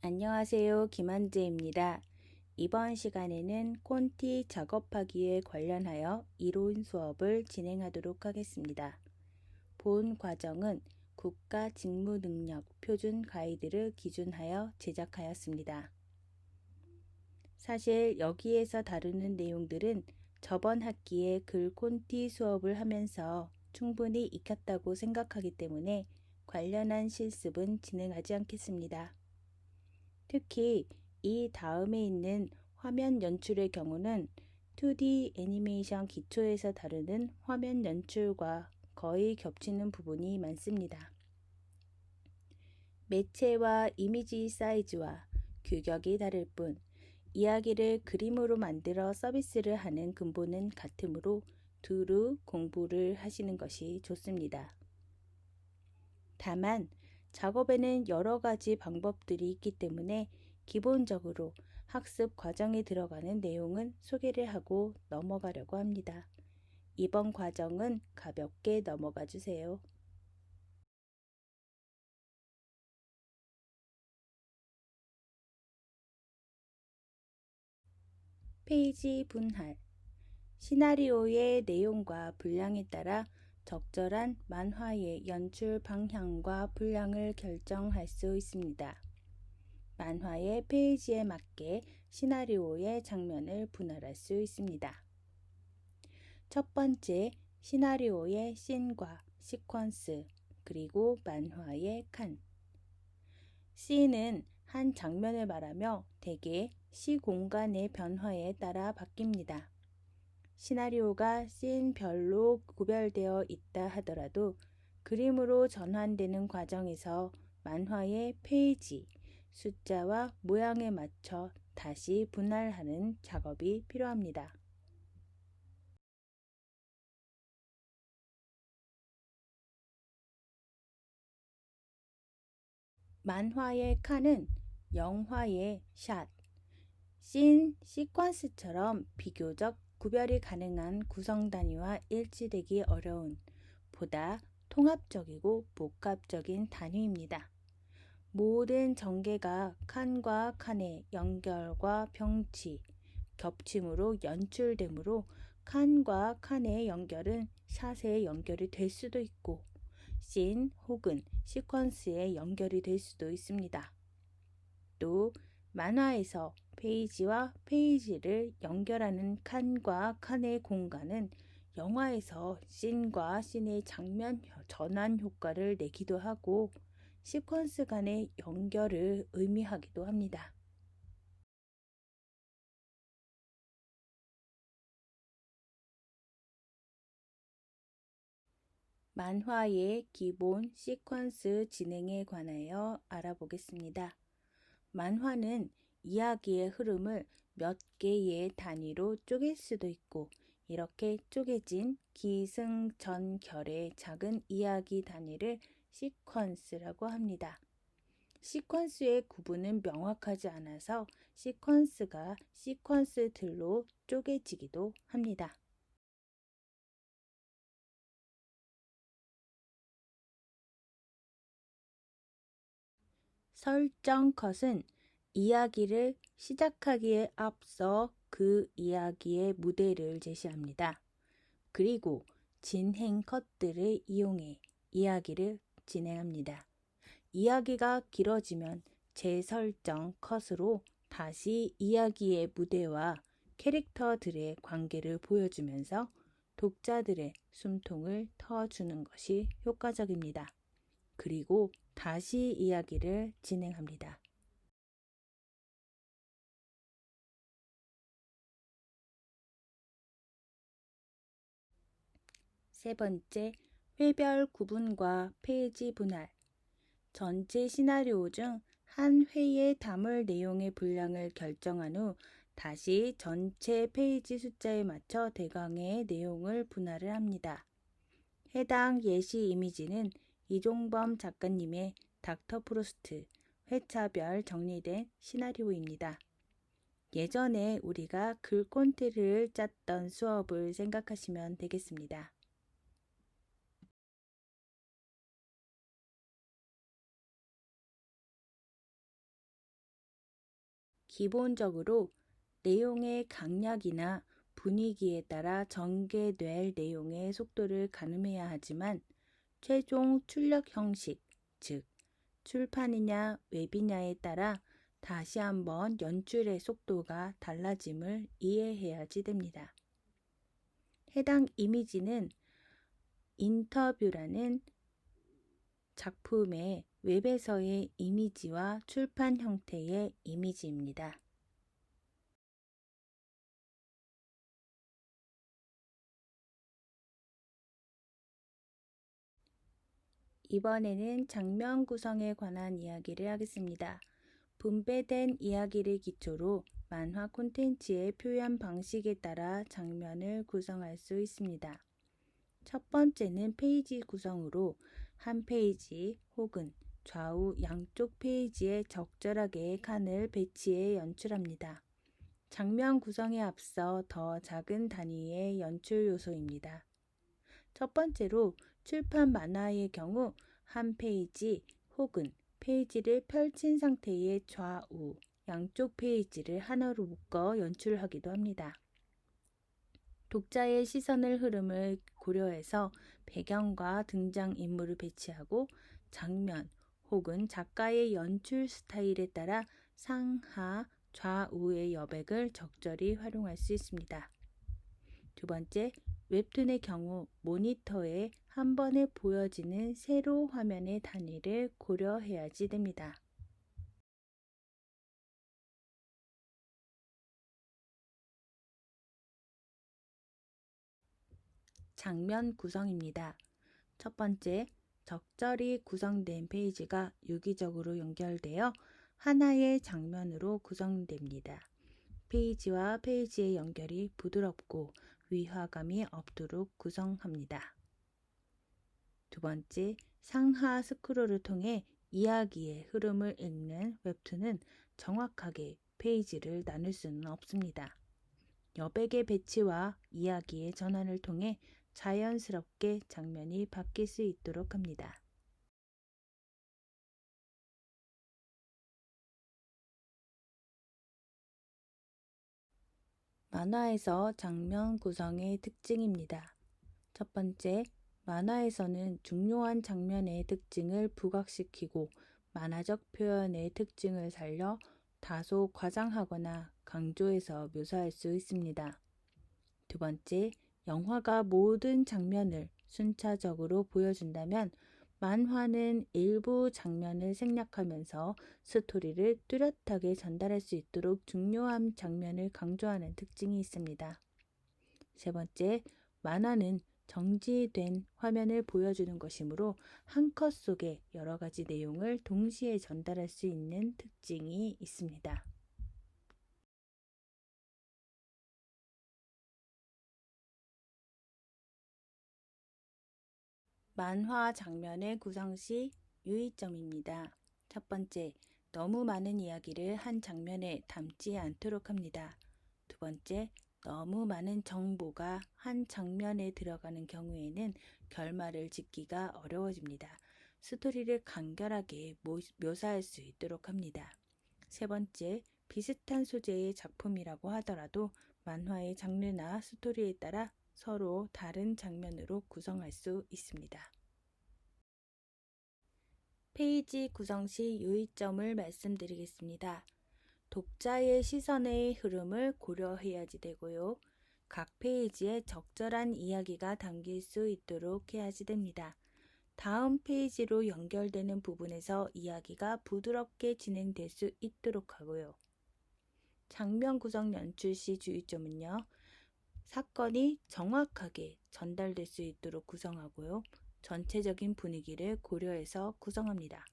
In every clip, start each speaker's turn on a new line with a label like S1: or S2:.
S1: 안녕하세요. 김한재입니다. 이번 시간에는 콘티 작업하기에 관련하여 이론 수업을 진행하도록 하겠습니다. 본 과정은 국가직무능력 표준 가이드를 기준하여 제작하였습니다. 사실 여기에서 다루는 내용들은 저번 학기에 글 콘티 수업을 하면서 충분히 익혔다고 생각하기 때문에 관련한 실습은 진행하지 않겠습니다. 특히 이 다음에 있는 화면 연출의 경우는 2D 애니메이션 기초에서 다루는 화면 연출과 거의 겹치는 부분이 많습니다. 매체와 이미지 사이즈와 규격이 다를 뿐 이야기를 그림으로 만들어 서비스를 하는 근본은 같으므로 두루 공부를 하시는 것이 좋습니다. 다만 작업에는 여러 가지 방법들이 있기 때문에 기본적으로 학습 과정에 들어가는 내용은 소개를 하고 넘어가려고 합니다. 이번 과정은 가볍게 넘어가 주세요. 페이지 분할. 시나리오의 내용과 분량에 따라 적절한 만화의 연출 방향과 분량을 결정할 수 있습니다. 만화의 페이지에 맞게 시나리오의 장면을 분할할 수 있습니다. 첫 번째, 시나리오의 씬과 시퀀스, 그리고 만화의 칸. 씬은 한 장면을 말하며 대개 시공간의 변화에 따라 바뀝니다. 시나리오가 씬별로 구별되어 있다 하더라도 그림으로 전환되는 과정에서 만화의 페이지, 숫자와 모양에 맞춰 다시 분할하는 작업이 필요합니다. 만화의 칸은 영화의 샷, 씬, 시퀀스처럼 비교적 구별이 가능한 구성 단위와 일치되기 어려운 보다 통합적이고 복합적인 단위입니다. 모든 전개가 칸과 칸의 연결과 병치, 겹침으로 연출되므로 칸과 칸의 연결은 샷에 연결이 될 수도 있고 씬 혹은 시퀀스에 연결이 될 수도 있습니다. 또 만화에서 페이지와 페이지를 연결하는 칸과 칸의 공간은 영화에서 씬과 씬의 장면 전환 효과를 내기도 하고 시퀀스 간의 연결을 의미하기도 합니다. 만화의 기본 시퀀스 진행에 관하여 알아보겠습니다. 만화는 이야기의 흐름을 몇 개의 단위로 쪼갤 수도 있고 이렇게 쪼개진 기승전결의 작은 이야기 단위를 시퀀스라고 합니다. 시퀀스의 구분은 명확하지 않아서 시퀀스가 시퀀스들로 쪼개지기도 합니다. 설정 컷은 이야기를 시작하기에 앞서 그 이야기의 무대를 제시합니다. 그리고 진행 컷들을 이용해 이야기를 진행합니다. 이야기가 길어지면 재설정 컷으로 다시 이야기의 무대와 캐릭터들의 관계를 보여주면서 독자들의 숨통을 터주는 것이 효과적입니다. 그리고 다시 이야기를 진행합니다. 세 번째, 회별 구분과 페이지 분할. 전체 시나리오 중 한 회에 담을 내용의 분량을 결정한 후 다시 전체 페이지 숫자에 맞춰 대강의 내용을 분할을 합니다. 해당 예시 이미지는 이종범 작가님의 닥터 프로스트 회차별 정리된 시나리오입니다. 예전에 우리가 글 콘티를 짰던 수업을 생각하시면 되겠습니다. 기본적으로 내용의 강약이나 분위기에 따라 전개될 내용의 속도를 가늠해야 하지만 최종 출력 형식, 즉 출판이냐 웹이냐에 따라 다시 한번 연출의 속도가 달라짐을 이해해야지 됩니다. 해당 이미지는 인터뷰라는 작품의 웹에서의 이미지와 출판 형태의 이미지입니다. 이번에는 장면 구성에 관한 이야기를 하겠습니다. 분배된 이야기를 기초로 만화 콘텐츠의 표현 방식에 따라 장면을 구성할 수 있습니다. 첫 번째는 페이지 구성으로 한 페이지 혹은 좌우 양쪽 페이지에 적절하게 칸을 배치해 연출합니다. 장면 구성에 앞서 더 작은 단위의 연출 요소입니다. 첫 번째로 출판 만화의 경우 한 페이지 혹은 페이지를 펼친 상태의 좌우 양쪽 페이지를 하나로 묶어 연출하기도 합니다. 독자의 시선을 흐름을 고려해서 배경과 등장인물을 배치하고 장면 혹은 작가의 연출 스타일에 따라 상하, 좌우의 여백을 적절히 활용할 수 있습니다. 두 번째, 웹툰의 경우 모니터에 한 번에 보여지는 세로 화면의 단위를 고려해야지 됩니다. 장면 구성입니다. 첫 번째, 적절히 구성된 페이지가 유기적으로 연결되어 하나의 장면으로 구성됩니다. 페이지와 페이지의 연결이 부드럽고 위화감이 없도록 구성합니다. 두 번째, 상하 스크롤을 통해 이야기의 흐름을 읽는 웹툰은 정확하게 페이지를 나눌 수는 없습니다. 여백의 배치와 이야기의 전환을 통해 자연스럽게 장면이 바뀔 수 있도록 합니다. 만화에서 장면 구성의 특징입니다. 첫 번째, 만화에서는 중요한 장면의 특징을 부각시키고 만화적 표현의 특징을 살려 다소 과장하거나 강조해서 묘사할 수 있습니다. 두 번째, 영화가 모든 장면을 순차적으로 보여준다면 만화는 일부 장면을 생략하면서 스토리를 뚜렷하게 전달할 수 있도록 중요한 장면을 강조하는 특징이 있습니다. 세 번째, 만화는 정지된 화면을 보여주는 것이므로 한 컷 속에 여러 가지 내용을 동시에 전달할 수 있는 특징이 있습니다. 만화 장면의 구성 시 유의점입니다. 첫 번째, 너무 많은 이야기를 한 장면에 담지 않도록 합니다. 두 번째, 너무 많은 정보가 한 장면에 들어가는 경우에는 결말을 짓기가 어려워집니다. 스토리를 간결하게 묘사할 수 있도록 합니다. 세 번째, 비슷한 소재의 작품이라고 하더라도 만화의 장르나 스토리에 따라 서로 다른 장면으로 구성할 수 있습니다. 페이지 구성 시 유의점을 말씀드리겠습니다. 독자의 시선의 흐름을 고려해야지 되고요. 각 페이지에 적절한 이야기가 담길 수 있도록 해야지 됩니다. 다음 페이지로 연결되는 부분에서 이야기가 부드럽게 진행될 수 있도록 하고요. 장면 구성 연출 시 주의점은요. 사건이 정확하게 전달될 수 있도록 구성하고요. 전체적인 분위기를 고려해서 구성합니다.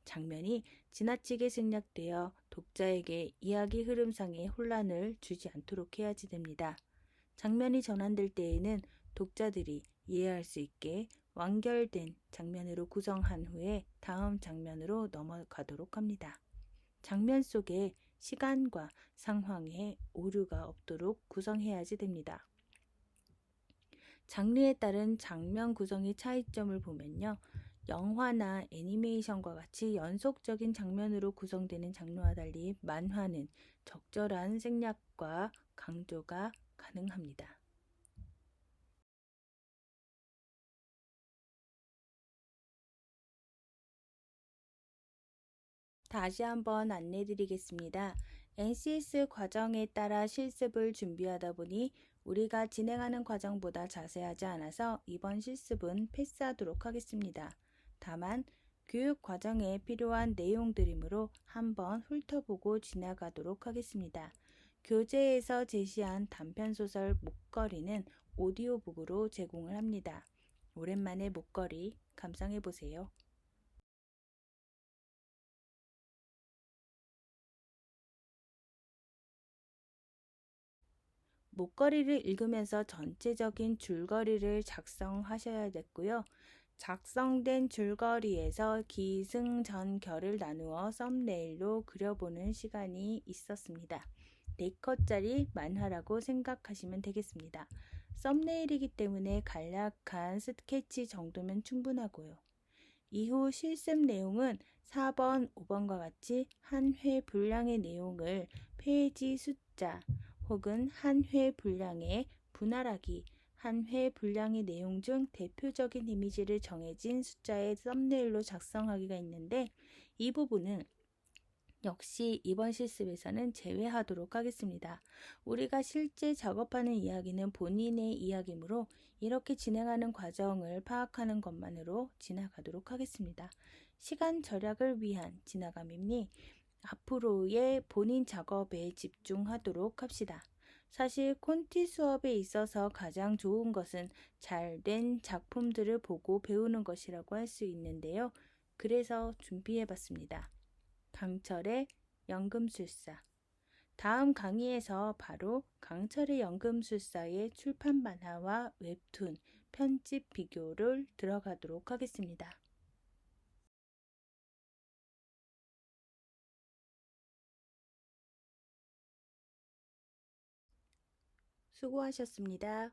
S1: 장면이 지나치게 생략되어 독자에게 이야기 흐름상의 혼란을 주지 않도록 해야지 됩니다. 장면이 전환될 때에는 독자들이 이해할 수 있게 완결된 장면으로 구성한 후에 다음 장면으로 넘어가도록 합니다. 장면 속에 시간과 상황에 오류가 없도록 구성해야지 됩니다. 장르에 따른 장면 구성의 차이점을 보면요. 영화나 애니메이션과 같이 연속적인 장면으로 구성되는 장르와 달리 만화는 적절한 생략과 강조가 가능합니다. 다시 한번 안내 드리겠습니다. NCS 과정에 따라 실습을 준비하다 보니 우리가 진행하는 과정보다 자세하지 않아서 이번 실습은 패스하도록 하겠습니다. 다만 교육 과정에 필요한 내용들이므로 한번 훑어보고 지나가도록 하겠습니다. 교재에서 제시한 단편소설 목걸이는 오디오북으로 제공을 합니다. 오랜만에 목걸이 감상해보세요. 목걸이를 읽으면서 전체적인 줄거리를 작성하셔야겠고요. 작성된 줄거리에서 기승전결을 나누어 썸네일로 그려보는 시간이 있었습니다. 4컷짜리 만화라고 생각하시면 되겠습니다. 썸네일이기 때문에 간략한 스케치 정도면 충분하고요. 이후 실습 내용은 4번, 5번과 같이 한 회 분량의 내용을 페이지 숫자 혹은 한 회 분량의 분할하기, 한 회 분량의 내용 중 대표적인 이미지를 정해진 숫자의 썸네일로 작성하기가 있는데 이 부분은 역시 이번 실습에서는 제외하도록 하겠습니다. 우리가 실제 작업하는 이야기는 본인의 이야기이므로 이렇게 진행하는 과정을 파악하는 것만으로 지나가도록 하겠습니다. 시간 절약을 위한 지나감이니 앞으로의 본인 작업에 집중하도록 합시다. 사실 콘티 수업에 있어서 가장 좋은 것은 잘된 작품들을 보고 배우는 것이라고 할 수 있는데요. 그래서 준비해봤습니다. 강철의 연금술사. 다음 강의에서 바로 강철의 연금술사의 출판 만화와 웹툰, 편집 비교를 들어가도록 하겠습니다. 수고하셨습니다.